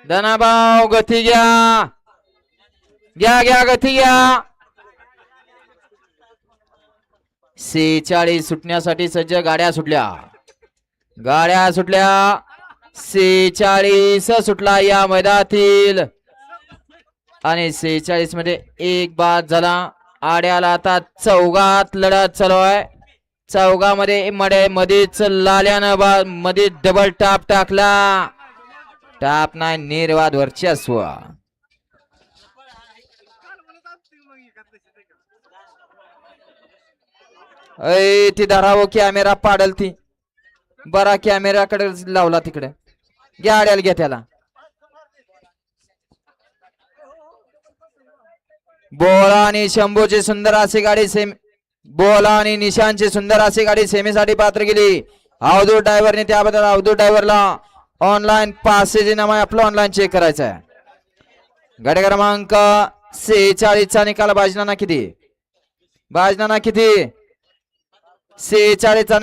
धनाभाऊ गती घ्या घ्या घ्या गती घ्या. 46 सुटण्यासाठी सज्ज. गाड्या सुटल्या 46 सुटला या मैदानातील आणि 46 मध्ये एक बाद झाला. आड्याला आता चौघात लढत चालू आहे. चौघामध्ये मध्येच लाल्यानं मध्ये डबल टाप टाकला. टाप नाही, निर्वाद वर्चस्व. ती धरावं कॅमेरा पाडल ती. बरा कॅमेराकडे लावला तिकडे. घ्या आड्याला घ्या त्याला. बोला आणि शंभूची सुंदर अशी गाडी बोला आणि निशांची सुंदर अशी गाडी सेमीसाठी पात्र गेली. अवधूत ड्रायव्हरने त्याबद्दल अवधूत ड्रायव्हरला ऑनलाईन पासेज नाम आहे आपलं ऑनलाईन चेक करायचं आहे. गाडी क्रमांक 46 चा निकाल. बाजनाना किती 46 चा